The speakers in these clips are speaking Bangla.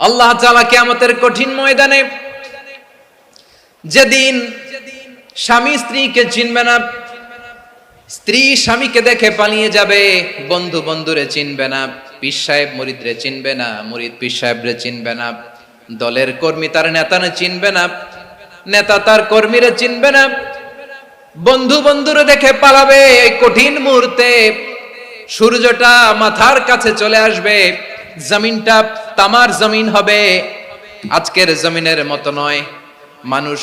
আল্লাহ তাআলা কিয়ামতের কঠিন ময়দানে, যেদিন স্বামী স্ত্রীকে চিনবে না, স্ত্রী স্বামীকে দেখে পালিয়ে যাবে, বন্ধু বন্ধুরে চিনবে না, পীর সাহেব মুরিদরে চিনবে না, মুরিদ পীর সাহেবরে চিনবে না, দলের কর্মী তার নেতারে চিনবে না, নেতা তার কর্মীরে চিনবে না, বন্ধু বন্ধুরে দেখে পালাবে। এই কঠিন মুহূর্তে সূর্যটা মাথার কাছে চলে আসবে, জমিনটা তামার জমিন হবে, আজকের জমিনের মতো নয়। মানুষ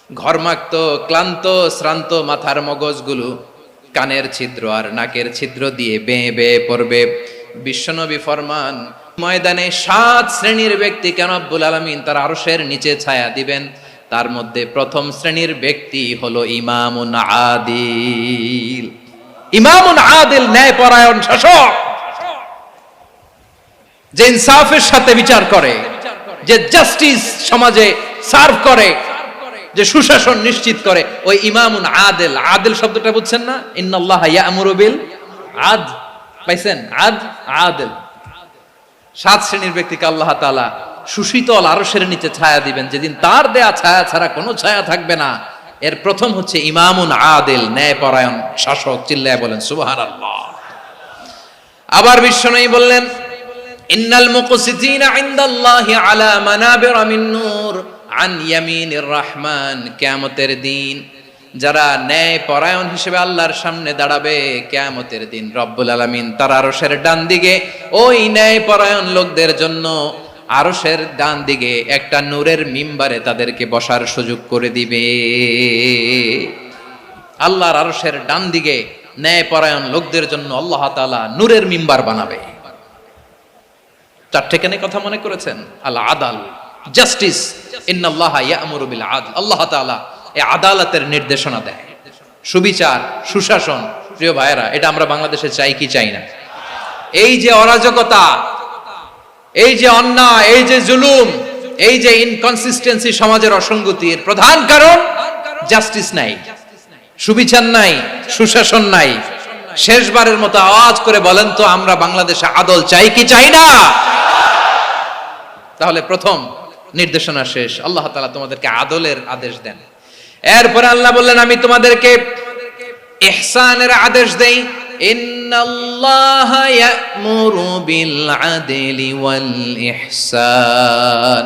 ঘর্মাক্ত, ক্লান্ত, শ্রান্ত মাথার মগজগুলো কানের ছিদ্র আর নাকের ছিদ্র দিয়ে বেয়ে বেয়ে পড়বে। বিশ্বনবী ফরমান, ময়দানে 7 শ্রেণীর ব্যক্তিকে রব্বুল আলামিন তার আরশের নিচে ছায়া দিবেন। তার মধ্যে প্রথম শ্রেণীর ব্যক্তি হলো ইমামুন আদিল। ইমামুন আদিল, ন্যায়পরায়ণ শাসক, যে ইনসাফের সাথে বিচার করে, যে জাস্টিস সমাজে সার্ভ করে, যে সুশাসন নিশ্চিত করে, ওই ইমামুন আদিল। আদিল শব্দটা বুঝছেন না? ইন্নাল্লাহা ইয়া'মুরু বিল আদল, পাইছেন? আদিল। 7 শ্রেণীর ব্যক্তিকে আল্লাহ তাআলা সুশীতল আরশের নিচে ছায়া দিবেন, যেদিন তার দেয়া ছায়া ছাড়া কোনো ছায়া থাকবে না। এর প্রথম হচ্ছে ইমামুন আদিল, ন্যায়পরায়ণ শাসক। চিল্লায় বলেন সুবহানাল্লাহ। আবার বিশ্বনবী বললেন, ইন্নাল মুকসিতিনা ইনদাল্লাহি আলা মানাবিরা মিন নূর আন ইয়ামিনির রহমান। কিয়ামতের দিন যারা ন্যায়পরায়ণ হিসেবে আল্লাহর সামনে দাঁড়াবে, কিয়ামতের দিন রব্বুল আলামিন তার আরশের ডান দিকে ওই ন্যায়পরায়ণ লোকদের জন্য আরশের ডান দিকে একটা নূরের মিম্বারে তাদেরকে বসার সুযোগ করে দিবে। আল্লাহর আরশের ডান দিকে ন্যায়পরায়ণ লোকদের জন্য আল্লাহ তাআলা নূরের মিম্বার বানাবে। 4টে কেন কথা মনে করেছেন? আল আদাল, জাস্টিস। ইন্নাল্লাহা ইয়া'মুরু বিল আদল। আল্লাহ তাআলা এই আদালতের নির্দেশনা দেয়, সুবিচার, সুশাসন। প্রিয় ভাইয়েরা, এটা আমরা বাংলাদেশে চাই কি চাই না? এই যে অরাজকতা, এই যে অন্যায়, এই যে জুলুম, এই যে ইনকনসিস্টেন্সি, সমাজের অসঙ্গতির প্রধান কারণ জাস্টিস নাই, সুবিচার নাই, সুশাসন নাই। শেষবারের মতো আওয়াজ করে বলেন তো, আমরা বাংলাদেশে আদল চাই কি চাই না? তাহলে প্রথম নির্দেশনা শেষ। আল্লাহ তাআলা তোমাদেরকে আদলের আদেশ দেন। এরপরে আল্লাহ বললেন, আমি তোমাদেরকে ইহসানের আদেশ দেই। ইন্নাল্লাহা ইয়া'মুরু বিল আদলি ওয়াল ইহসান।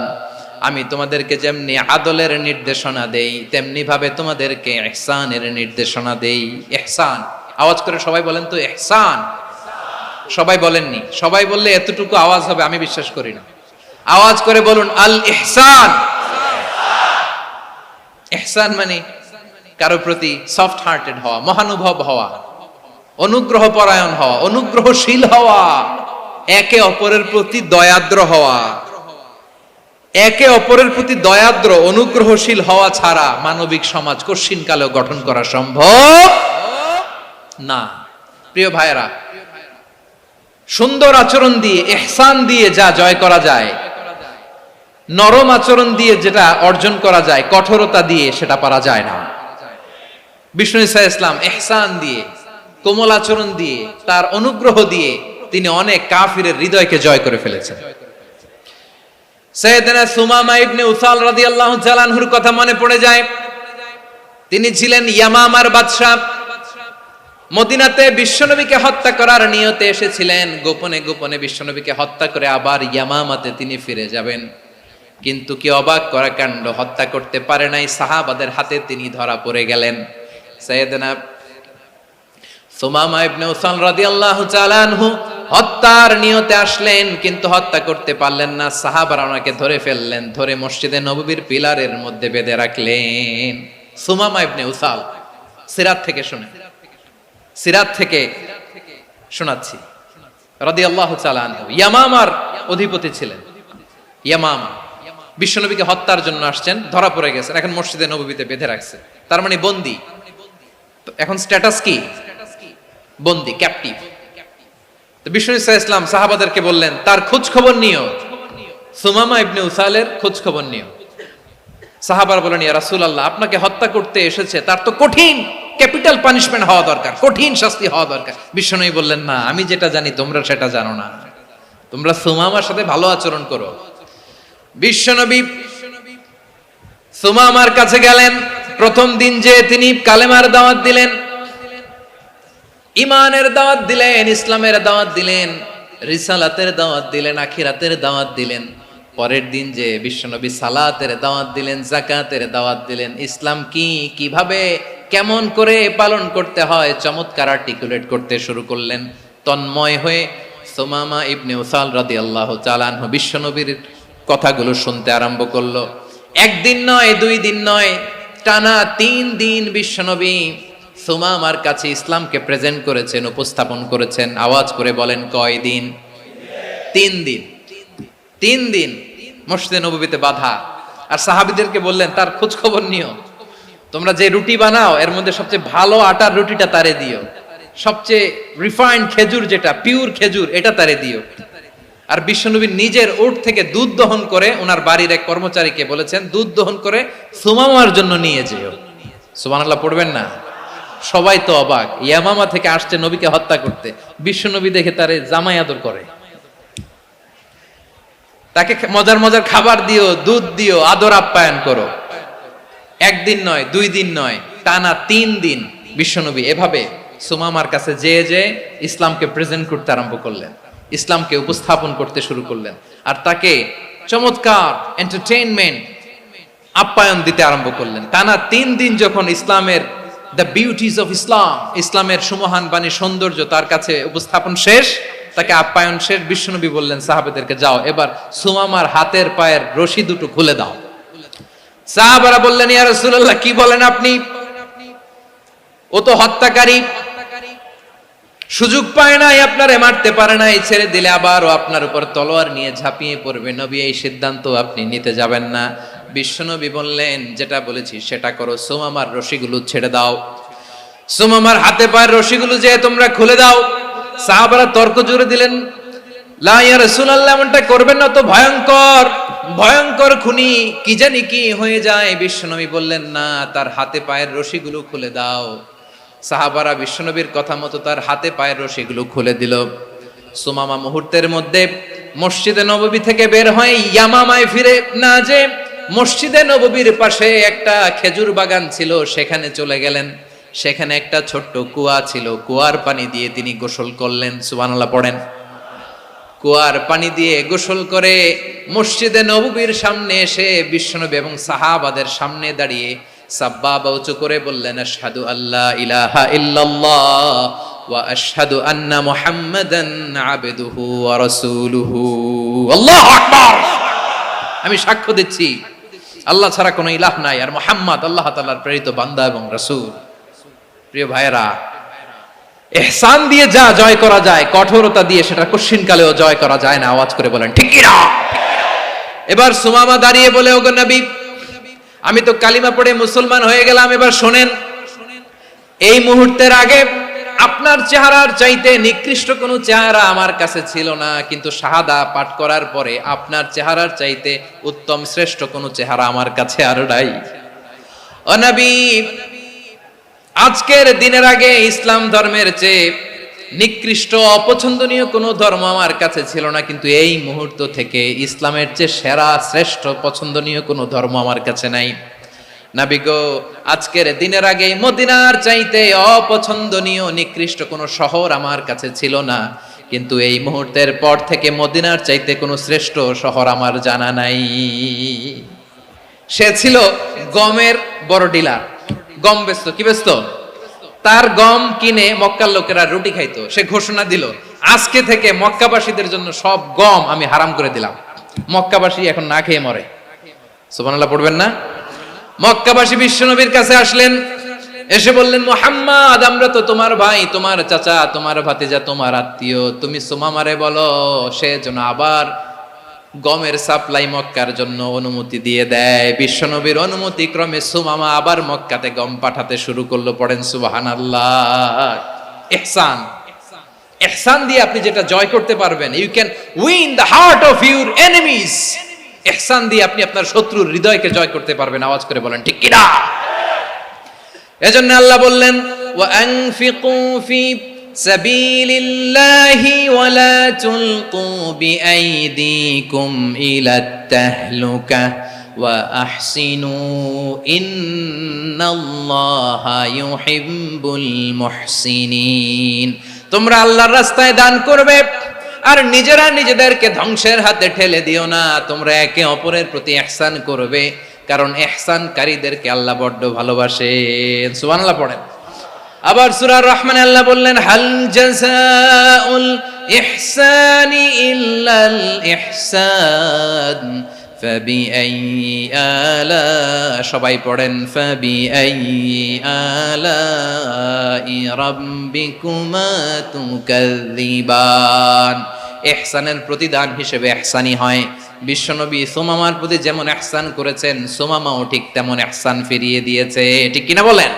আমি তোমাদেরকে যেমনি আদলের নির্দেশনা দেই, তেমনি ভাবে তোমাদেরকে ইহসানের নির্দেশনা দেই। ইহসান, আওয়াজ করে সবাই বলেন তো ইহসান। সবাই বলেননি? সবাই বললে এতটুকু আওয়াজ হবে আমি বিশ্বাস করি না। আওয়াজ করে বলুন আল ইহসান। ইহসান মানে কারো প্রতি সফট হার্টেড হওয়া, মহানুভব হওয়া, অনুগ্রহ পরায়ণ হওয়া, অনুগ্রহশীল হওয়া, একে অপরের প্রতি দয়াদ্র হওয়া। একে অপরের প্রতি দয়াদ্র, অনুগ্রহশীল হওয়া ছাড়া মানবিক সমাজ কঠিন কালেও গঠন করা সম্ভব না। প্রিয় ভাইয়েরা, সুন্দর আচরণ দিয়ে, ইহসান দিয়ে যা জয় করা যায়, নরম আচরণ দিয়ে যেটা অর্জন করা যায়, কঠোরতা দিয়ে সেটা পারা যায় না। বিষ্ণু ঈসা ইসলাম ইহসান দিয়ে, কোমল আচরণ দিয়ে, তার অনুগ্রহ দিয়ে তিনি অনেক কাফিরের হৃদয়কে জয় করে ফেলেছেন। সাইয়েদনা সুমামা ইবনে উসাল রাদিয়াল্লাহু তাআলা আনহুর কথা মনে পড়ে যায়। তিনি ছিলেন ইয়ামামার বাদশা। মদিনাতে বিশ্বনবীকে হত্যা করার নিয়তে এসেছিলেন। গোপনে গোপনে বিশ্বনবীকে হত্যা করে আবার ইয়ামামাতে তিনি ফিরে যাবেন। কিন্তু কি অবাক করা কাণ্ড, হত্যা করতে পারে নাই, সাহাবাদের হাতে তিনি ধরা পড়ে গেলেন। সাইয়েদনা সুমামা ইবনে উসাল রাদিয়াল্লাহু তাআলা আনহু হত্যার নিয়তে আসলেন, কিন্তু হত্যা করতে পারলেন না। সাহাবারা ওনাকে ধরে ফেললেন, ধরে মসজিদে নববীর পিলারের মধ্যে বেঁধে রাখলেন। সুমামা ইবনে উসাল, সিরাত থেকে শুনে, সিরাত থেকে শোনাচ্ছি, রাদিয়াল্লাহু তাআলা আনহু ইয়ামামার অধিপতি ছিলেন। ইয়ামামা বিশ্বনবীকে হত্যার জন্য আসছেন, ধরা পড়ে গেছেন, এখন মসজিদে নববীতে বেঁধে রাখছে, তার মানে বন্দী। এখন স্ট্যাটাস কি? বন্দী, ক্যাপটিভ। তো বিষ্ণু ঈসা ইসলাম সাহাবাদেরকে বললেন, তার খোঁজ খবর নিও, সুমামা ইবনে উসালের খোঁজ খবর নিও। সাহাবারা বলেন, ইয়া রাসূলুল্লাহ, আপনাকে হত্যা করতে এসেছে, তার তো কঠিন ক্যাপিটাল পানিশমেন্ট হওয়া দরকার, কঠিন শাস্তি হওয়া দরকার। বিশ্বনবী বললেন, না, আমি যেটা জানি তোমরা সেটা জানো না। তোমরা সুমামার সাথে ভালো আচরণ করো, বিশ্বনবী সুমামার কাছে গেলেন। প্রথম দিন যে তিনি কালেমার দাওয়াত দিলেন, ইমানের দাওয়াত দিলেন, ইসলামের দাওয়াত দিলেন, রিসালাতের দাওয়াত দিলেন, আখিরাতের দাওয়াত দিলেন। পরের দিন যে বিশ্বনবী সালাতের দাওয়াত দিলেন, যাকাতের দাওয়াত দিলেন, ইসলাম কি, কিভাবে, কেমন করে পালন করতে হয় চমৎকার আর্টিকুলেট করতে শুরু করলেন। তন্ময় হয়ে সুমামা ইবনে উসাল রাদিয়াল্লাহু তাআলা আনহু বিশ্বনবীর কথাগুলো শুনতে আরম্ভ করলো। একদিন নয়, 2 দিন নয়, টানা 3 দিন বিশ্বনবী সুমামার কাছে ইসলামকে প্রেজেন্ট করেছেন, উপস্থাপন করেছেন। আওয়াজ করে বলেন, কয় দিন? 3 দিন। 3 দিন মসজিদে নববীতে বাধা। আর সাহাবীদেরকে বললেন, তার খোঁজ খবর নিও, তোমরা যে রুটি বানাও এর মধ্যে সবচেয়ে ভালো আটার রুটিটা তারে দিও, সবচেয়ে রিফাইন্ড খেজুর, যেটা পিওর খেজুর, এটা তারে দিও। আর বিশ্বনবী নিজের উট থেকে দুধ দহন করে ওনার বাড়ির এক কর্মচারীকে বলেছেন, দুধ দহন করে সুমামার জন্য নিয়ে যেও। সুবহানাল্লাহ পড়বেন না? সবাই তো অবাক, ইয়ামামা থেকে আসছে নবীকে হত্যা করতে, বিশ্বনবী দেখে তারে জামাই আদর করে, তাকে মজার মজার খাবার দিও, দুধ দিও, আদর আপ্যায়ন করো। একদিন নয়, 2 দিন নয়, টানা 3 দিন বিশ্বনবী এভাবে সুমামার কাছে যে ইসলামকে প্রেজেন্ট করতে আরম্ভ করলেন, ইসলামকে উপস্থাপন করতে শুরু করলেন। আর তাকে চমৎকার এন্টারটেইনমেন্ট, আপ্যায়ন দিতে আরম্ভ করলেন। টানা 3 দিন যখন ইসলামের দ্য বিউটিজ অফ ইসলাম, ইসলামের সুমহান বাণী, সৌন্দর্য তার কাছে উপস্থাপন শেষ, তাকে আপ্যায়ন শেষ, বিশ্বনবী বললেন সাহাবাদেরকে, যাও এবার সুমামার হাতের পায়ের রশি দুটো খুলে দাও। সাহাবারা বললেন, ইয়া রাসূলুল্লাহ, কি বলেন আপনি? ও তো হত্যাকারী, সুযোগ পায় নাই, আপনারে মারতে পারে নাই, ছেড়ে দিলে আবার ও আপনার উপর তলোয়ার নিয়ে ঝাঁপিয়ে পড়বে। নবী, এই সিদ্ধান্ত আপনি নিতে যাবেন না। বিশ্বনবী বললেন, যেটা বলেছি সেটা করো, সুমামার রশিগুলো ছেড়ে দাও, সুমামার হাতে পায়ের রশিগুলো যে তোমরা খুলে দাও। সাহাবারা তর্ক জুড়ে দিলেন, লা ইয়া রাসূলুল্লাহ, এমনটা করবেন না, তো ভয়ঙ্কর, ভয়ঙ্কর খুনি, কি জানি কি হয়ে যায়। বিশ্বনবী বললেন, না, তার হাতে পায়ের রশিগুলো খুলে দাও। সাহাবারা বিশ্বনবীর কথা মতো তার হাতে পায়ের রশিগুলো খুলে দিল। সুমামা মুহূর্তের মধ্যে মসজিদে নববী থেকে বের হয়ে ইয়ামামায় ফিরে না যে মসজিদে নববীর পাশে একটা খেজুর বাগান ছিল, সেখানে চলে গেলেন। সেখানে একটা ছোট্ট কুয়া ছিল, কুয়ার পানি দিয়ে তিনি গোসল করলেন। সুবহানাল্লাহ পড়েন। কুয়ার পানি দিয়ে গোসল করে মসজিদে নববীর সামনে এসে বিশ্বনবী এবং সাহাবাদের সামনে দাঁড়িয়ে সাব্বাবা উঁচু করে বললেন, আশহাদু আল্লা ইলাহা ইল্লাল্লাহ ওয়া আশহাদু আন্না মুহাম্মাদান আবদুহু ওয়া রাসূলুহু। আল্লাহু আকবার। আমি সাক্ষ্য দিচ্ছি আল্লাহ ছাড়া কোনো ইলাহ নাই, আর মুহাম্মদ আল্লাহ তাআলার প্রেরিত বান্দা এবং রাসূল। প্রিয় ভাইয়েরা, ইহসান দিয়ে যা জয় করা যায়, কঠোরতা দিয়ে সেটা কঠিনকালেও জয় করা যায় না। আওয়াজ করে বলেন, ঠিক কি না? এবার সুমামা দাঁড়িয়ে বলে, ওগো নবী, আমি তো কালিমা পড়ে মুসলমান হয়ে গেলাম, এবার শোনেন, এই মুহূর্তের আগে আপনার চেহারার চাইতে নিকৃষ্ট কোনো চেহারা আমার কাছে ছিল না, কিন্তু শাহাদা পাঠ করার পরে আপনার চেহারার চাইতে উত্তম শ্রেষ্ঠ কোনো চেহারা আমার কাছে আর নাই। ও নবী, আজকের দিনের আগে ইসলাম ধর্মের চেয়ে নিকৃষ্ট অপছন্দনীয় কোনো ধর্ম আমার কাছে ছিল না, কিন্তু এই মুহূর্ত থেকে ইসলামের চেয়ে সেরা শ্রেষ্ঠ পছন্দনীয় কোনো ধর্ম আমার কাছে নাই। নবী গো, আজকের দিনের আগে মদিনার চাইতে অপছন্দনীয় নিকৃষ্ট কোনো শহর আমার কাছে ছিল না, কিন্তু এই মুহূর্তের পর থেকে মদিনার চাইতে কোনো শ্রেষ্ঠ শহর আমার জানা নাই। সে ছিল গমের বড় ডিলার, গম বেচত। কি বেচত? তার গম কিনে মক্কার লোকেরা রুটি খাইতো। সে ঘোষণা দিল, আজকে থেকে মক্কাবাসীদের জন্য সব গম আমি হারাম করে দিলাম, মক্কাবাসী এখন না খেয়ে মরে। সুবহানাল্লাহ পড়বেন না? মক্কাবাসী বিশ্বনবীর কাছে আসলেন, এসে বললেন, মুহাম্মদ, আমরা তো তোমার ভাই, তোমার চাচা, তোমার ভাতিজা, তোমার আত্মীয়, তুমি সুমামারে বলো সে যেন আবার গমের সাপ্লাই মক্কার জন্য অনুমতি দিয়ে দেয়। বিশ্বনবীর অনুমতি ক্রমে সুমামা আবার মক্কাতে গম পাঠাতে শুরু করলো। পড়েন সুবহানাল্লাহ। ইহসান, ইহসান দিয়ে আপনি যেটা জয় করতে পারবেন, you can win the heart of your enemies. ইহসান দিয়ে আপনি আপনার শত্রুর হৃদয়কে জয় করতে পারবেন। আওয়াজ করে বলেন, ঠিক কি না? এজন্য আল্লাহ বললেন, ওয়া আনফিকু ফি সাবিলিল্লাহি ওয়ালা তুলকু বিআইদিকুম ইলাত তাহলুকা ওয়া আহসিনু ইন্নাল্লাহা ইউহিব্বুল মুহসিনিন। তোমরা আল্লাহর রাস্তায় দান করবে আর নিজেরা নিজেদেরকে ধ্বংসের হাতে ঠেলে দিও না। তোমরা একে অপরের প্রতি ইহসান করবে, কারণ ইহসানকারীদেরকে আল্লাহ বড্ড ভালোবাসেন। সুবহানাল্লাহ পড়েন। আবার সূরা রহমানে আল্লাহ বললেন, হাল জাযাউল ইহসানি ইল্লাল ইহসান ফাবিআইয়ি আলা, সবাই পড়েন, ফাবিআইয়ি আলাই রাব্বিকুমা তুকাযযিবান। ইহসানের প্রতিদান হিসেবে ইহসানি হয়। বিশ্বনবী সুমামার প্রতি যেমন ইহসান করেছেন, সুমামাও ঠিক তেমন ইহসান ফিরিয়ে দিয়েছে। ঠিক কিনা বলেন?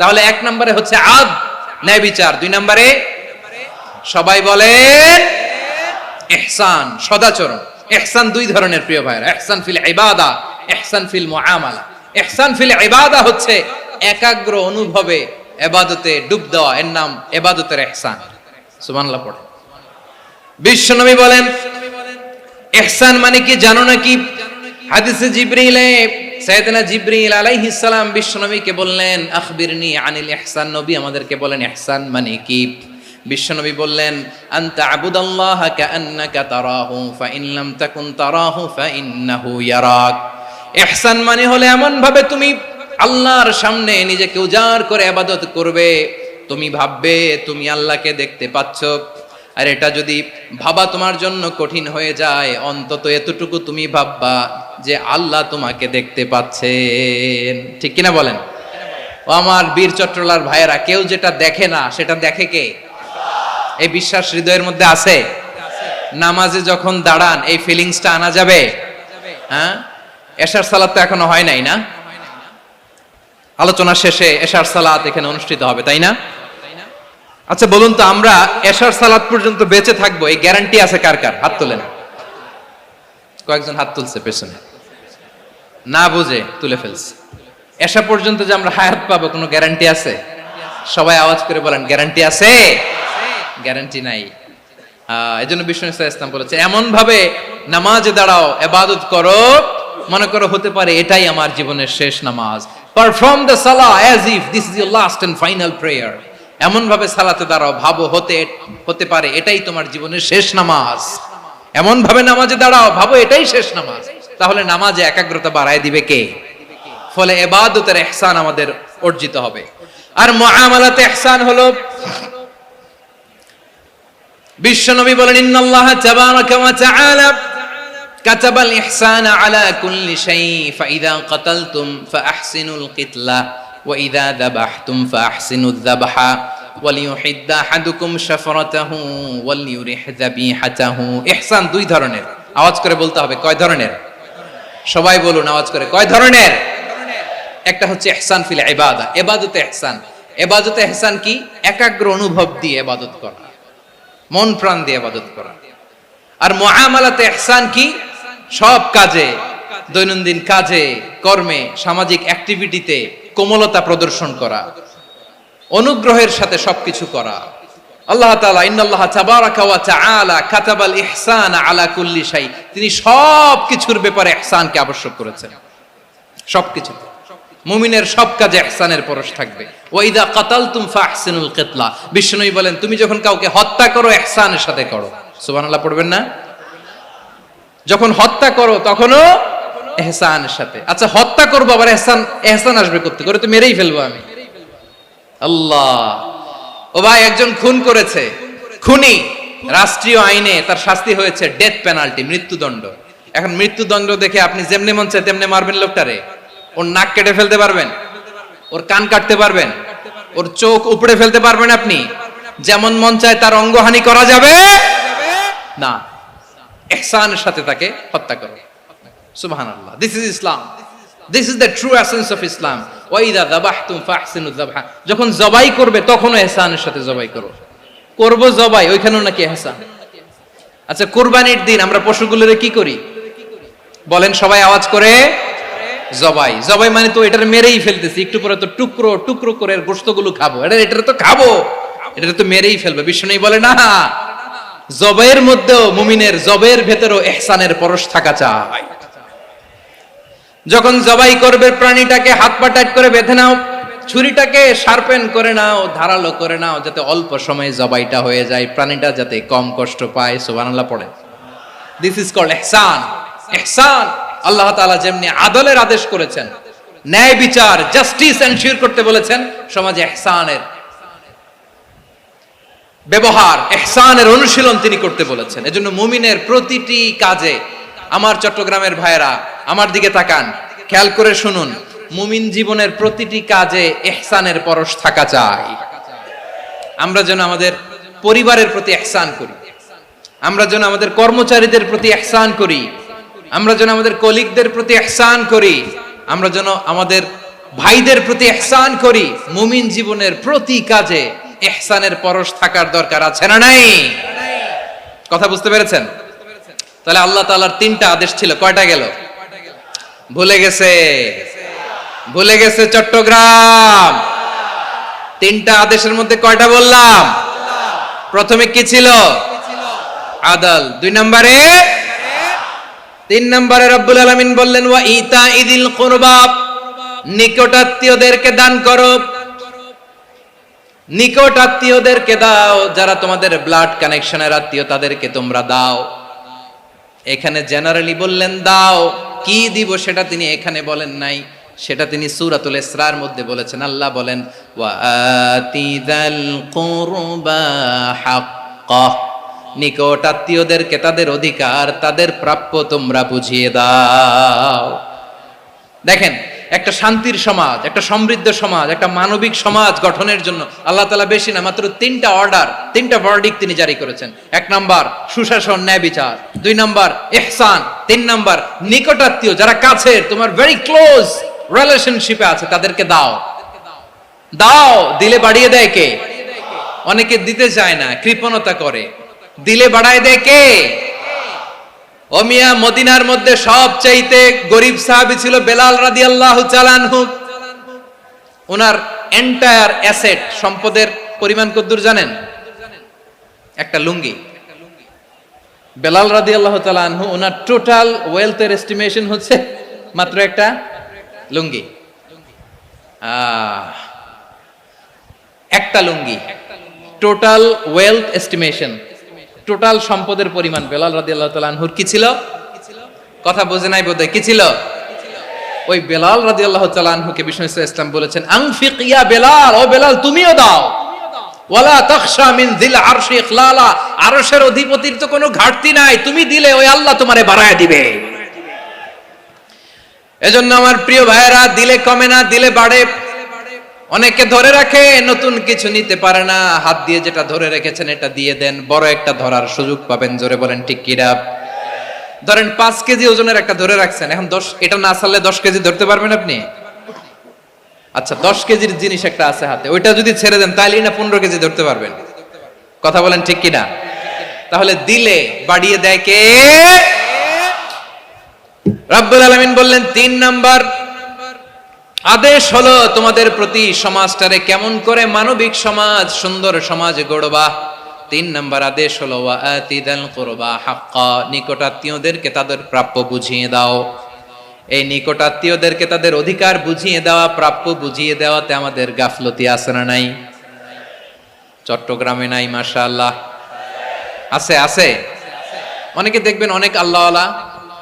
তাহলে এক নম্বরে হচ্ছে আদ, ন্যায় বিচার। দুই নম্বরে সবাই বলেন ইহসান, সদাচরণ। ইহসান দুই ধরনের প্রিয় ভাইরা, ইহসান ফিল ইবাদা, ইহসান ফিল মুআমালা। ইহসান ফিল ইবাদা হচ্ছে একাগ্র অনুভবে ইবাদতে ডুব দেওয়া, এর নাম ইবাদতের ইহসান। সুবহানাল্লাহ পড়ে। বিশ্বনবী বলেন ইহসান মানে কি জানো নাকি? হাদিসে জিবরিলে সাইয়েদনা জিবরিল আলাইহিস সালাম বিশ্বনবীকে বললেন, আখবিরনি আনিল ইহসান। নবী আমাদেরকে বলেন ইহসান মানে কি? বিশ্বনবী বললেন, আনতা আবুদাল্লাহা কাআন্নাকা তারাহু ফাইন লাম তাকুন তারাহু ফাইন্নাহু ইয়ারাক। ইহসান মানে হলো এমন ভাবে তুমি আল্লাহর সামনে নিজেকে উজাড় করে ইবাদত করবে, তুমি ভাববে তুমি আল্লাহকে দেখতে পাচ্ছ। আর এটা যদি ভাবা তোমার জন্য কঠিন হয়ে যায়, অন্তত এতটুকু তুমি ভাববা যে আল্লাহ তোমাকে দেখতে পাচ্ছেন। ঠিক কিনা বলেন? ও আমার বীর চট্টলার ভাইয়েরা, কেউ যেটা দেখে না সেটা দেখে কে? এই বিশ্বাস হৃদয়ের মধ্যে আছে? নামাজে যখন দাঁড়ান এই ফিলিংসটা আনা যাবে? হ্যাঁ, এশার সালাত তো এখনো হয় নাই না? আলোচনা শেষে এশার সালাত এখানে অনুষ্ঠিত হবে, তাই না? আচ্ছা বলুন তো, আমরা এশার সালাত পর্যন্ত বেঁচে থাকবো এই গ্যারান্টি আছে কার কার? হাত তোলেন। কয়েকজন হাত তুলছে পেছনে, না বুঝে তুলে ফেলছে। এশা পর্যন্ত যে আমরা হায়াত পাবো কোনো গ্যারান্টি আছে? সবাই আওয়াজ করে বলেন, গ্যারান্টি আছে? গ্যারান্টি নাই। এজন্য বিষ্ণু ইসলাম বলেছে, এমন ভাবে নামাজে দাঁড়াও, ইবাদত করো, মনে করো হতে পারে এটাই আমার জীবনের শেষ নামাজ। Perform the salah as if this is your last and final prayer. এমন ভাবে সালাতে দাঁড়াও, ভাবো হতে পারে এটাই তোমার জীবনের শেষ নামাজ। এমন ভাবে নামাজে দাঁড়াও, ভাবো এটাই শেষ নামাজ। তাহলে নামাজে একাগ্রতা বাড়ায় দিবে কে? ফলে ইবাদতের ইহসান আমাদের অর্জিত হবে। আর মুআমালাতে ইহসান হলো, বিশ্বনবী বলেন, ইন্নাল্লাহা তাবারাকা ওয়া তাআলা কাতাবাল ইহসানা আলা কুল্লি শাই ফাইদা কাতালতুম ফাআহসিনুল কিতলা ওয়া ইযা যাবাহতুম ফাআহসিনুয যাবহা ওয়ালিয়ুহিদ্দা আহাদুকুম শাফরাতাহু ওয়ালিয়ুরিহ যাবিহাতাহু। ইহসান দুই ধরনের। আওয়াজ করে বলতে হবে, কয় ধরনের? সবাই বলুন আওয়াজ করে, কয় ধরনের? একটা হচ্ছে ইহসান ফিল ইবাদা, ইবাদতে ইহসান। ইবাদতে ইহসান কি? একাগ্র অনুভব দিয়ে ইবাদত করা, মন প্রাণ দিয়ে ইবাদত করা। আর মুআমালাতে ইহসান কি? সব কাজে, দৈনন্দিন কাজে, কর্মে, সামাজিক অ্যাক্টিভিটিতে কোমলতা প্রদর্শন করা, অনুগ্রহের সাথে সবকিছু করা। আল্লাহ তাআলা ইন্নাল্লাহা তাবারাকা ওয়া তাআলা কাতাবাল ইহসানা আলা কুল্লি শাই, তিনি সব কিছুর ব্যাপারে ইহসানকে আবশ্যক করেছেন। সবকিছু, মুমিনের সব কাজে ইহসানের পরশ থাকবে। ওয়া ইযা কাতালতুম ফাহসিনুল কিতলা, বিষ্ণুই বলেন তুমি যখন কাউকে হত্যা করো ইহসানের সাথে করো। সুবহানাল্লাহ পড়বেন না? যখন হত্যা করো তখনও ইহসানের সাথে। আচ্ছা হত্যা করবো আবার ইহসান আসবে করতে করে, তো মেরেই ফেলবো আমি। আল্লাহ, ও ভাই একজন খুন করেছে, খুনি, রাষ্ট্রীয় আইনে তার শাস্তি হয়েছে ডেথ পেনাল্টি, মৃত্যুদণ্ড। এখন মৃত্যুদণ্ড দেখে আপনি যেমনি মন চায় তেমনি মারবেন লোকটারে? ওর নাক কেটে ফেলতে পারবেন? ওর কান কাটতে পারবেন? ওর চোখ উপড়ে ফেলতে পারবেন আপনি? যেমন মন চায় তার অঙ্গহানি করা যাবে না। ইহসানের সাথে তাকে হত্যা করো। সুবহানাল্লাহ, this is Islam, this is the true essence of Islam. ওয়া ইযা যাবাহতুম ফাহসিনুয যাবহা, যখন জবাই করবে তখনও ইহসানের সাথে জবাই করো। করব জবাই, ওইখানেও নাকি ইহসান। আচ্ছা কুরবানির দিন আমরা পশুগুলোরে কি করি বলেন সবাই আওয়াজ করে? জবাই। জবাই মানে তো এটার মেরেই ফেলতেছি, একটু পরে তো টুকরো টুকরো করে গোশতগুলো খাবো, এটার তো খাবো। এটা তো মেরেই ফেলবে। বিষ্ণু বলে না, জবাইয়ের মধ্যেও মুমিনের জবের ভেতরেও ইহসানের পরশ থাকা চাই। যখন জবাই করবে প্রাণীটাকে হাত পা টাইট করে বেঁধে নাও, ছুরিটাকে শার্পেন করে নাও, ধারালো করে নাও, যাতে অল্প সময়ে জবাইটা হয়ে যায়, প্রাণীটা যাতে কম কষ্ট পায়। সুবহানাল্লাহ পড়ে। দিস ইজ কল্ড ইহসান। ইহসান আল্লাহ তাআলা যেমনি আদলের আদেশ করেছেন, ন্যায় বিচার জাস্টিস এনশিওর করতে বলেছেন, সমাজে ইহসানের ব্যবহার, ইহসানের অনুশীলন তিনি করতে বলেছেন। এজন্য মুমিনের প্রতিটি কাজে, আমার চট্টগ্রামের ভাইয়েরা আমার দিকে তাকান, খেয়াল করে শুনুন, মুমিন জীবনের প্রতিটি কাজে ইহসানের পরশ থাকা চাই। আমরা যেন আমাদের পরিবারের প্রতি ইহসান করি, আমরা যেন আমাদের কর্মচারীদের প্রতি ইহসান করি, আমরা যেন আমাদের কলিগদের প্রতি ইহসান করি, আমরা যেন আমাদের ভাইদের প্রতি ইহসান করি। মুমিন জীবনের প্রতি কাজে ইহসানের পরশ থাকার দরকার আছে না নাই? কথা বুঝতে পেরেছেন? তাহলে আল্লাহ তাআলার তিনটা আদেশ ছিল, কয়টা গেল? ভুলে গেছে, ভুলে গেছে চট্টগ্রাম। তিনটা আদেশের মধ্যে কয়টা বললাম? প্রথমে কি ছিল? আদল। 2 নম্বরে, 3 নম্বরে রব্বুল আলামিন বললেন ওয়া ইতাইদিল কুরবা, নিকটাত্মীয়দেরকে দান করো। নিকট আত্মীয়দেরকে দাও, যারা তোমাদের ব্লাড কানেকশনের আত্মীয় তাদেরকে তোমরা দাও। এখানে জেনারেলি বললেন দাও, কি দিব সেটা তিনি এখানে বলেন নাই, সেটা তিনি সূরাতুল ইসরার মধ্যে বলেছেন। আল্লাহ বলেন ওয়া আতিদাল কুরবা হাক্কাহ, নিকট আত্মীয়দেরকে তাদের অধিকার, তাদের প্রাপ্য তোমরা বুঝিয়ে দাও। দেখেন, একটা শান্তির সমাজ, একটা সমৃদ্ধ সমাজ, একটা মানবিক সমাজ গঠনের জন্য আল্লাহ তাআলা বেশি না, মাত্র 3টা অর্ডার, 3টা ভার্ডিক্ট তিনি জারি করেছেন। 1 নাম্বার সুশাসন, ন্যায় বিচার। 2 নাম্বার ইহসান। 3 নাম্বার নিকটাত্মীয়, যারা কাছের, তোমার ভেরি ক্লোজ রিলেশনশিপে আছে, তাদেরকে দাও। দাও, দিলে বাড়িয়ে দেয় কে? অনেকে দিতে চায় না, কৃপণতা করে। দিলে বাড়ায় দেয় কে? ও মিয়া, মদিনার মধ্যে সবচাইতে গরিব সাহাবী ছিল বেলাল রাদিয়াল্লাহু তাআলা আনহু। ওনার এন্টায়ার অ্যাসেট, সম্পদের পরিমাণ কতদূর জানেন? একটা লুঙ্গি। বেলাল রাদিয়াল্লাহু তাআলা আনহু, ওনার টোটাল ওয়েলথের এস্টিমেশন হচ্ছে মাত্র একটা লুঙ্গি। একটা লুঙ্গি, টোটাল ওয়েলথ এস্টিমেশন, টোটাল সম্পদের পরিমাণ বেলাল রাদিয়াল্লাহু তাআলা আনহুর কি ছিল? কথা বোঝে নাই বোধহয়। কি ছিল? ওই বেলাল রাদিয়াল্লাহু তাআলা আনহুকে বিষ্ণু ইসলাম বলেছেন আনফিক ইয়া বেলাল, ও বেলাল তুমিও দাও। ওয়ালা তাখশা মিন যিল আরশি ইখলালা, আরশের অধিপতির তো কোনো ঘাটতি নাই, তুমি দিলে ওই আল্লাহ তোমারে বাড়ায় দিবে। এজন্য আমার প্রিয় ভাইয়েরা, দিলে কমে না, দিলে বাড়ে। অনেকে ধরে রাখে, নতুন কিছু নিতে পারে না, হাত দিয়ে যেটা ধরে রেখেছেন এটা দিয়ে দেন, বড় একটা ধরার সুযোগ পাবেন। জোরে বলেন ঠিক কিনা? ধরেন 5 কেজি ওজনের একটা ধরে রাখছেন, এখন 10, এটা না ছাড়লে 10 কেজি ধরতে পারবেন আপনি? আচ্ছা, 10 কেজির জিনিস একটা আছে হাতে, ওইটা যদি ছেড়ে দেন তাহলেই না 15 কেজি ধরতে পারবেন। কথা বলেন ঠিক কিনা? তাহলে দিলে বাড়িয়ে দেয় কে? রব্বুল আলামিন বললেন 3 নাম্বার আদেশ হলো তোমাদের প্রতি সমাজটারে কেমন করে মানবিক সমাজ, সুন্দর সমাজ গড়বা। 3 নাম্বার আদেশ হলো ওয়া আতিদাল কুরবা হাক্কা, নিকটাত্মীয়দেরকে তাদের প্রাপ্য বুঝিয়ে দাও। এই নিকটাত্মীয়দেরকে তাদের অধিকার বুঝিয়ে দেওয়া, প্রাপ্য বুঝিয়ে দেওয়াতে আমাদের গাফলতি আছে না নাই? চট্টগ্রামে নাই? মাশাআল্লাহ আছে, আছে। অনেকে দেখবেন অনেক আল্লাহওয়ালা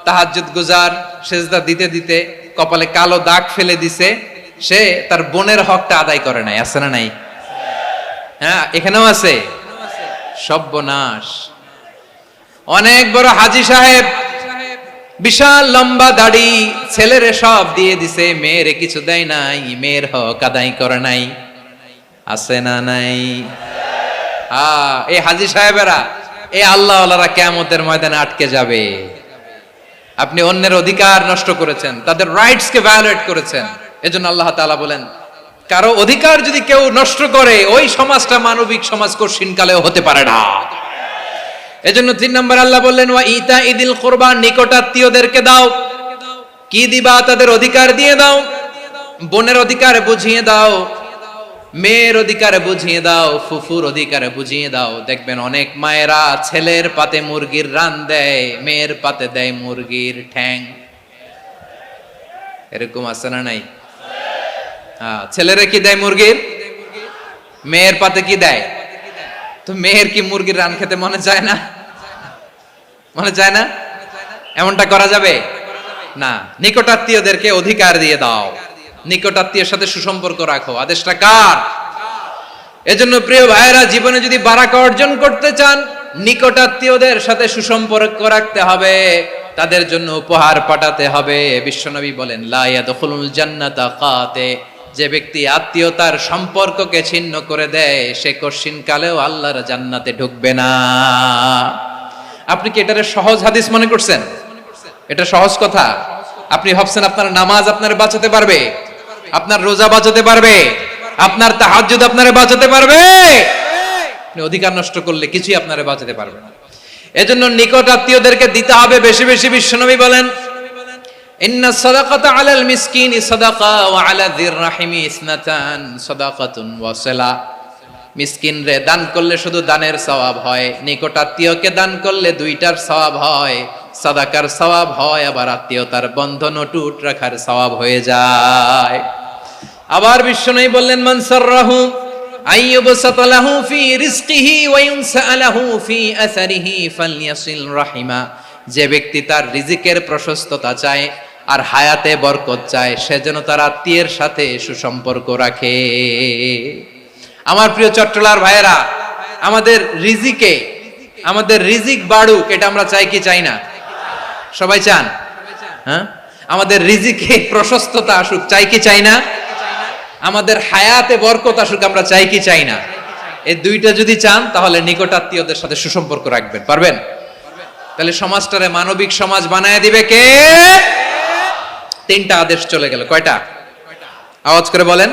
তাহাজ্জুদ গুজার, সেজদা দিতে দিতে কপালে কালো দাগ ফেলে দিছে, সে তার বোনের হকটা আদায় করে নাই। আছে না নাই? হ্যাঁ, এখানেও আছে। সর্বনাশ। অনেক বড় হাজী সাহেব, বিশাল লম্বা দাড়ি, ছেলেরে সব দিয়ে দিছে, মেয়েরে কিছু দেয় নাই, মেয়ের হক আদায় করে নাই। আছে না নাই? এই হাজী সাহেবেরা, এই আল্লাহওয়ালারা কিয়ামতের ময়দানে আটকে যাবে। আপনি অন্যের অধিকার নষ্ট করেছেন, তাদের রাইটস কে ভায়োলেট করেছেন। এজন্য আল্লাহ তাআলা বলেন, কারো অধিকার যদি কেউ নষ্ট করে, ওই সমাজটা মানবিক সমাজ কঠিনকালেও হতে পারে না। এজন্য 3 নম্বর আল্লাহ বললেন ওয়া ইতাইদিল কুরবা, নিকটাত্মীয়দেরকে দাও। কি দিবা? তাদের অধিকার দিয়ে দাও, বোনের অধিকার বুঝিয়ে দাও। মেয়ের অধিকার বুঝিয়ে দাও, ফুফুর অধিকার বুঝিয়ে দাও। দেখবেন অনেক মায়েরা ছেলের পাতে মুরগির রান দেয়, মেয়ের পাতে দেয় মুরগির ঠ্যাং। এরকম আছে না নাই? ছেলেরা কি দেয় মুরগির, মেয়ের পাতে কি দেয়? তো মেয়ের কি মুরগির রান খেতে মনে চায় না? মনে চায় না? এমনটা করা যাবে না। নিকটাত্মীয়দেরকে অধিকার দিয়ে দাও, নিকটাত্মীয়ের সাথে সুসম্পর্ক রাখো। আদেশটা কার? এজন্য প্রিয় ভাইয়েরা, জীবনে যদি বারাকা অর্জন করতে চান, নিকটাত্মীয়দের সাথে সুসম্পর্ক রাখতে হবে, তাদের জন্য উপহার পাঠাতে হবে। বিশ্বনবী বলেন, লা ইয়াদখুলুল জান্নাতা কাতে, যে ব্যক্তি আত্মীয়তার সম্পর্ককে ছিন্ন করে দেয়, সে কশিন কালেও আল্লাহর জান্নাতে ঢুকবে না। আপনি কি এটারে সহজ হাদিস মনে করছেন? এটা সহজ কথা? আপনি ভাবছেন আপনার নামাজ আপনার বাঁচাতে পারবে, আপনার রোজা বাঁচাতে পারবে, আপনার তাহাজ্জুদ আপনারে বাঁচাতে পারবে? আপনি অধিকার নষ্ট করলে কিছুই আপনারে বাঁচাতে পারবে না। এজন্য নিকট আত্মীয়দেরকে দিতে হবে বেশি বেশি। বিশ্বনবী বলেন, ইন্না সাদাকাতা আলাল মিসকিনি সাদাকা ওয়া আলা যির রাহিমি ইসনাতান সাদাকাতুন ওয়া সিলা। মিসকিন রে দান করলে শুধু দানের সওয়াব হয়, নিকট আত্মীয়কে দান করলে দুইটার সওয়াব হয়, সাদাকার সওয়াব হয়, আবার আত্মীয়তার বন্ধন অটুট রাখার সওয়াব হয়ে যায়। আবার বিশ্বনবী বললেন, মান সাররাহু আইয়ুবসাতা লাহু ফি রিজকিহি ওয়া ইউনসা লাহু ফি আসারিহি ফালইয়াসিল রাহিমা। যে ব্যক্তি তার রিজিকের প্রশস্ততা চায় আর হায়াতে বরকত চায়, সে যেন তার আত্মীয়ের সাথে সুসম্পর্ক রাখে। আমার প্রিয় চট্টলার ভাইয়েরা, আমাদের রিজিক বাড়ুক, এটা আমরা চাই কি চাই না? সবাই চান? হ্যাঁ, আমাদের রিজিকে প্রশস্ততা আসুক, চাই কি চাই না? আমাদের হায়াতে বরকত আসুক, আমরা চাই কি চাই না? এই দুইটা যদি চান, তাহলে নিকটাত্মীয়দের সাথে সুসম্পর্ক রাখবেন, পারবেন? তাহলে সমাজটারে মানবিক সমাজ বানায় দিবে কে? তিনটা আদেশ চলে গেল। কয়টা? আওয়াজ করে বলেন।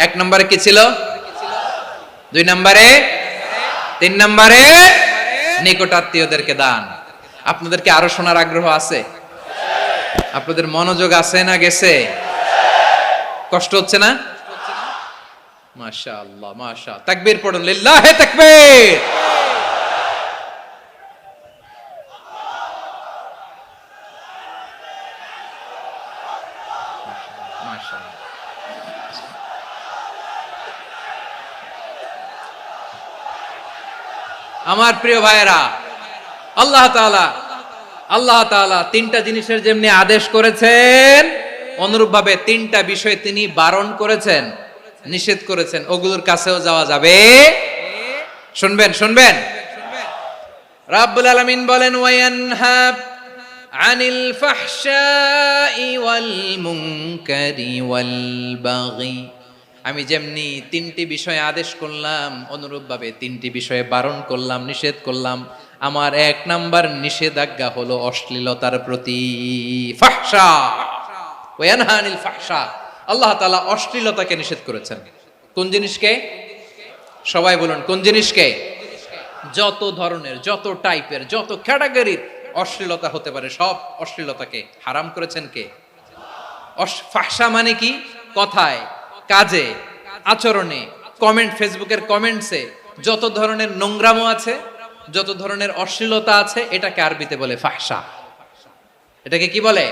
এক নম্বরে কি ছিল? দুই নম্বরে, তিন নম্বরে নিকটাত্মীয়দেরকে দান। আপনাদেরকে আরো শোনার আগ্রহ আছে? আপনাদের মনোযোগ আছে না গেছে? কষ্ট হচ্ছে না? মাশাআল্লাহ, মাশাআল্লাহ। তাকবীর পড়ুন, লিল্লাহি তাকবীর। আমার প্রিয় ভাইয়েরা, আল্লাহ তাআলা তিনটা জিনিসের যেমনি আদেশ করেছেন, অনুরূপ ভাবে তিনটা বিষয় তিনি বারণ করেছেন, নিষেধ করেছেন। ওগুলোর কাছেও যাওয়া যাবে। শুনবেন। রাব্বুল আলামিন বলেন, ওয়ায়ানহা আনিল ফাহশাই ওয়াল মুনকারি ওয়াল বাগি। আমি যেমনি তিনটি বিষয়ে আদেশ করলাম, অনুরূপ ভাবে তিনটি বিষয়ে বারণ করলাম, নিষেধ করলাম। আমার এক নাম্বার নিষেধাজ্ঞা হলো অশ্লীলতার প্রতি। ফাহশা, ওয়ায়ানহা আনিল ফাহশা। আল্লাহ তাআলা অশ্লীলতাকে নিষেধ করেছেন। কোন জিনিসকে? সবাই বলুন, কোন জিনিসকে? যত ধরনের, যত টাইপের, যত ক্যাটাগরির অশ্লীলতা হতে পারে, সব অশ্লীলতাকে হারাম করেছেন কে? ফাহশা মানে কি? কথায়, কাজে, আচরণে, কমেন্ট, ফেসবুকের কমেন্টসে যত ধরনের নোংরামো আছে, যত ধরনের অশ্লীলতা আছে, এটাকে আরবিতে বলে ফাহশা। এটাকে কি বলে?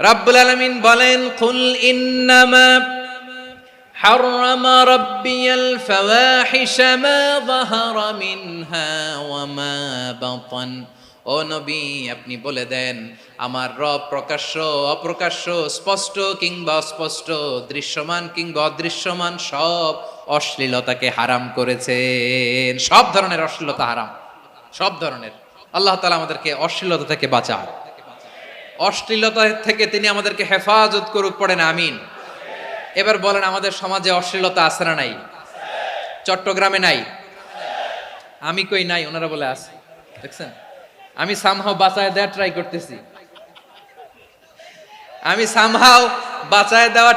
রাব্বুল আলামিন বলেন, কুল ইন্নামা হাররামা রাব্বিয়াল ফাওয়াহিশা মা যাহারা মিনহা ওয়া মা বাতান। ও নবী, আপনি বলে দেন, আমার রব প্রকাশ্য, অপ্রকাশ্য, স্পষ্ট কিংবা অস্পষ্ট, দৃশ্যমান কিংবা অদৃশ্যমান সব অশ্লীলতাকে হারাম করেছেন। সব ধরনের অশ্লীলতা হারাম, সব ধরনের। আল্লাহ তাআলা আমাদেরকে অশ্লীলতা থেকে বাঁচান, অশ্লীলতা থেকে তিনি আমাদেরকে হেফাজত করুক। পড়েন আমিন। এবার বলেন, আমাদের সমাজে অশ্লীলতা আছে না নাই? চট্টগ্রামে নাই? আমি কই নাই, ওনারা বলে আছে। দেখছেন, আমি সামহাও বাঁচায় দেওয়ার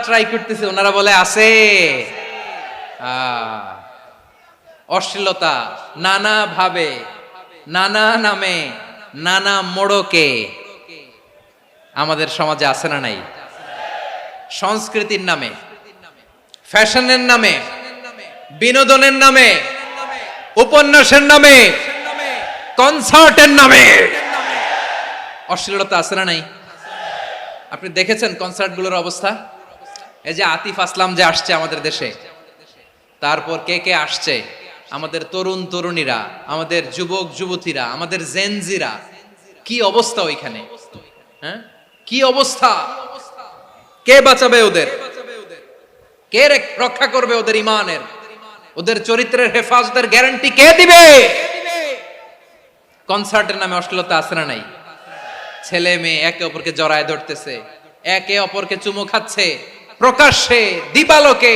ট্রাই করতেছি, ওনারা বলে আছে। অশ্লীলতা নানা ভাবে, নানা নামে, নানা মোড়কে আমাদের সমাজে আছে না নাই? সংস্কৃতির নামে, ফ্যাশনের নামে, বিনোদনের নামে, উপন্যাসের নামে, কনসার্টের নামে অশ্লীলতা আছে না নাই? আপনি দেখেছেন কনসার্টগুলোর অবস্থা? এই যে আতিফ আসলাম যে আসছে আমাদের দেশে, তারপর কে কে আসছে, আমাদের তরুণ তরুণীরা, আমাদের যুবক যুবতীরা, আমাদের জেনজিরা, কি অবস্থা ওইখানে? হ্যাঁ, কি অবস্থা? কে বাঁচাবে ওদের? কে রক্ষা করবে ওদের ইমানের, ওদের চরিত্রের হেফাজতের গ্যারান্টি কে দিবে? কনসার্টের নামে অশ্লীলতা আছে না নাই? ছেলে মেয়ে একে অপরকে জড়ায় ধরতেছে, একে অপরকে চুমু খাচ্ছে প্রকাশ্যে, দিবালোকে,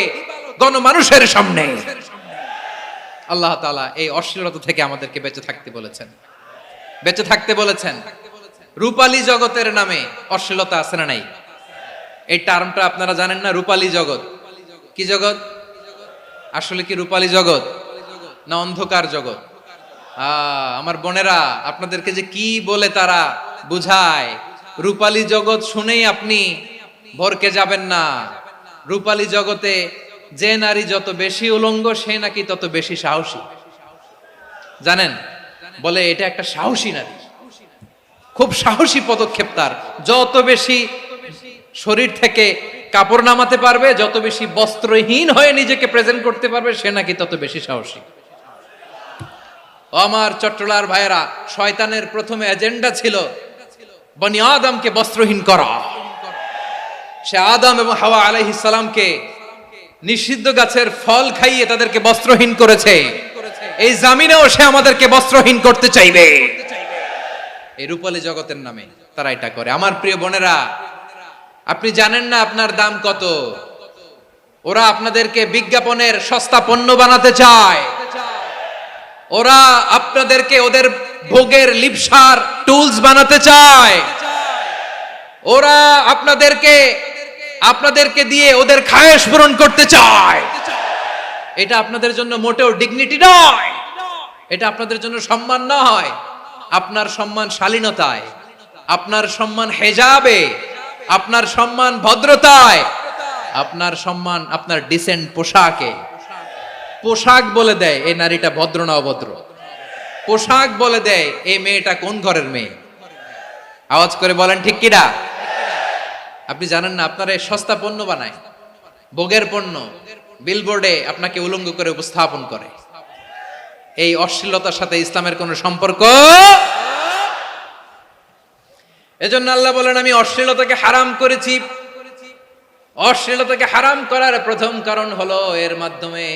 গণমানুষের সামনে। আল্লাহ তাআলা এই অশ্লীলতা থেকে আমাদেরকে বেঁচে থাকতে বলেছেন, বেঁচে থাকতে বলেছেন। রূপালী জগতের নামে অশ্লীলতা আছে না নাই? এই টার্মটা আপনারা জানেন না? রূপালী জগৎ কি জগৎ? আসলে কি রূপালী জগৎ না অন্ধকার জগৎ? আমার বোনেরা, আপনাদেরকে যে কি বলে তারা বুঝায়, রূপালী জগৎ শুনেই আপনি ভরকে যাবেন না। রূপালী জগতে যে নারী যত বেশি উলঙ্গ, সে নাকি তত বেশি সাহসী। জানেন? বলে এটা একটা সাহসী নারী, খুব সাহসী পদক্ষেপ তার। যত বেশি শরীর থেকে কাপড় নামাতে পারবে, যত বেশি বস্ত্রহীন হয়ে নিজেকে প্রেজেন্ট করতে পারবে, সে নাকি তত বেশি সাহসী। আমার চট্টলার ভাইয়েরা, শয়তানের প্রথম এজেন্ডা ছিল বনি আদমকে বস্ত্রহীন করা। সে আদম এবং হাওয়া আলাইহিস সালামকে নিষিদ্ধ গাছের ফল খাইয়ে তাদেরকে বস্ত্রহীন করেছে। এই জামিনেও সে আমাদেরকে বস্ত্রহীন করতে চাইবে। এই রূপালী জগতের নামে তারা এটা করে। আমার প্রিয় বোনেরা, আপনি জানেন না আপনার দাম কত? ওরা আপনাদেরকে বিজ্ঞাপনের সস্তা পণ্য বানাতে চায়। ওরা আপনাদেরকে ওদের ভোগের লিপসার টুলস বানাতে চায়। ওরা আপনাদেরকে দিয়ে ওদের খায়েশ পূরণ করতে চায়। এটা আপনাদের জন্য মোটেও ডিগনিটি নয়, এটা আপনাদের জন্য সম্মান নয়। আপনার সম্মান শালীনতায়, আপনার সম্মান হেজাবে, আপনার সম্মান ভদ্রতায়, আপনার সম্মান আপনার ডিসেন্ট পোশাকে। পোশাক বলে দেয় এই নারীটা ভদ্র না অভদ্র। পোশাক বলে দেয় এই মেয়েটা কোন ঘরের মেয়ে। আওয়াজ করে বলেন ঠিক কিনা? আপনি জানেন না, আপনারা সস্তা পণ্য বানায়, ভোগের পণ্য, বিলবোর্ডে আপনাকে উলঙ্গ করে উপস্থাপন করে। এই অশ্লীলতার সাথে ইসলামের কোনো সম্পর্ক। এজন্য আল্লাহ বলেন, আমি অশ্লীলতাকে হারাম করেছি। অশ্লীলতাকে হারাম করার প্রথম কারণ হলো এর মাধ্যমে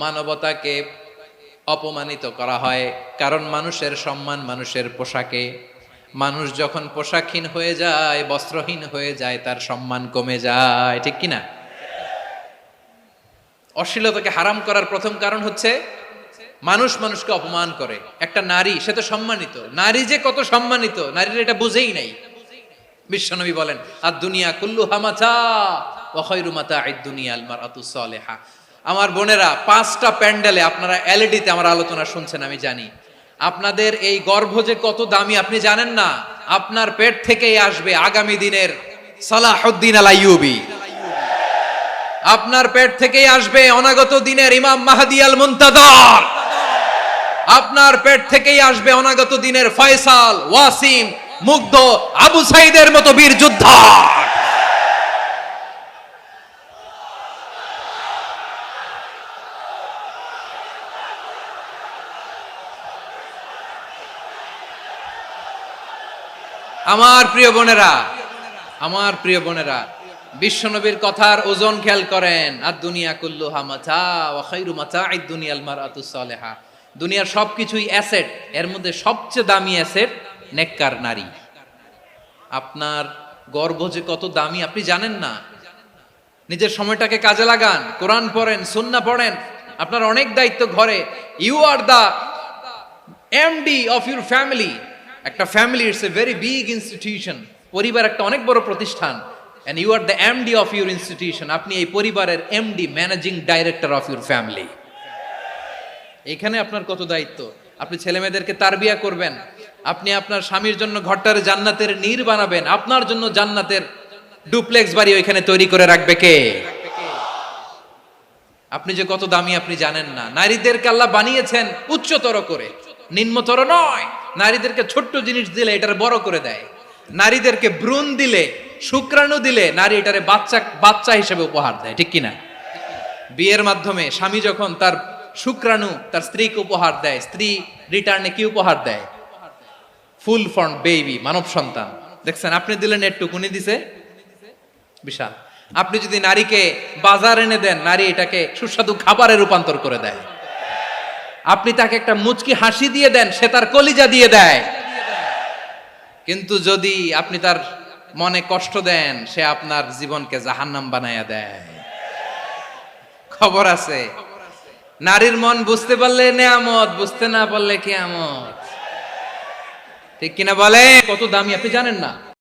মানবতাকে অপমানিত করা হয়। কারণ মানুষের সম্মান মানুষের পোশাকে। মানুষ যখন পোশাকহীন হয়ে যায়, বস্ত্রহীন হয়ে যায়, তার সম্মান কমে যায়। ঠিক কিনা? অশ্লীলতাকে হারাম করার প্রথম কারণ হচ্ছে মানুষ মানুষকে অপমান করে। একটা নারী, সে তো সম্মানিত, নারী যে কত সম্মানিত নারীর এটা বুঝেই নাই। বিশ্বনবী বলেন, আর দুনিয়া কুল্লুহা মাতা ওয়া খায়রু মাতা'আদ দুনিয়া আল মারআতুস সালিহা। আমার বোনেরা, 5টা প্যান্ডেলে আপনারা এলইডিতে আমার আলোচনা শুনছেন, আমি জানি। আপনাদের এই গর্ভ যে কত দামি আপনি জানেন না। আপনার পেট থেকেই আসবে আগামী দিনের সালাহুদ্দিন আল আইয়ুবী। আপনার পেট থেকেই আসবে অনাগত দিনের ইমাম মাহদী আল মুনতাজার। আপনার পেট থেকেই আসবে অনাগত দিনের ফয়সাল, ওয়াসিম, মুগ্ধ, আবু সাইদের মতো বীর যোদ্ধা। আমার প্রিয় বোনেরা, আমার প্রিয় বোনেরা, বিশ্বনবীর কথার ওজন খেয়াল করেন। আর দুনিয়া কুল্লুহা মাতা ওয়া খায়রু মাতা'আদ দুনিয়াল মারআতুস সালিহা। দুনিয়ার সবকিছুই অ্যাসেট, এর মধ্যে সবচেয়ে দামি অ্যাসেট নেককার নারী। আপনার গর্ভ যে কত দামি আপনি জানেন না। নিজের সময়টাকে কাজে লাগান, কোরআন পড়েন, সুন্নাহ পড়েন। আপনার অনেক দায়িত্ব ঘরে। You are the MD of your family. একটা family it's a very big institution. পরিবার একটা অনেক বড় প্রতিষ্ঠান। and you are the MD of your institution. আপনি এই পরিবারের MD, managing director of your family. এখানে আপনার কত দায়িত্ব। আপনি ছেলে মেয়েদেরকে তারবিয়া করবেন, আপনি আপনার স্বামীর জন্য ঘরটার জান্নাতের নীর বানাবেন, আপনার জন্য জান্নাতের ডুপ্লেক্স বাড়ি ওইখানে তৈরি করে রাখবে কে? আপনি যে কত দামি আপনি জানেন না। নারীদেরকে আল্লাহ বানিয়েছেন উচ্চতর করে, নিম্নতর নয়। নারীদেরকে ছোট্ট জিনিস দিলে এটারে বড় করে দেয়। নারীদেরকে ভ্রূণ দিলে, শুক্রাণু দিলে নারী এটারে বাচ্চা বাচ্চা হিসেবে উপহার দেয়, ঠিক কিনা? বিয়ের মাধ্যমে স্বামী যখন তার শুক্রাণু তার স্ত্রীকে উপহার দেয়, স্ত্রী রিটার্নে কি উপহার দেয়? ফুল ফর্ম বেবি, মানব সন্তান। দেখছেন, আপনি দিলেন একটু, কুনি দিছে বিশাল। আপনি যদি নারীকে বাজার এনে দেন, নারী এটাকে সুস্বাদু খাবারে রূপান্তর করে দেয়। আপনি তাকে একটা মুচকি হাসি দিয়ে দেন, সে তার কলিজা দিয়ে দেয়। কিন্তু যদি আপনি তার মনে কষ্ট দেন, সে আপনার জীবনকে জাহান্নাম বানায়া দেয়। খবর আছে, নারীর মন বুঝতে পারলে নেয়ামত, বুঝতে না পারলে কিয়ামত। ঠিক কিনা বলে? কত দামি আপনি জানেন না।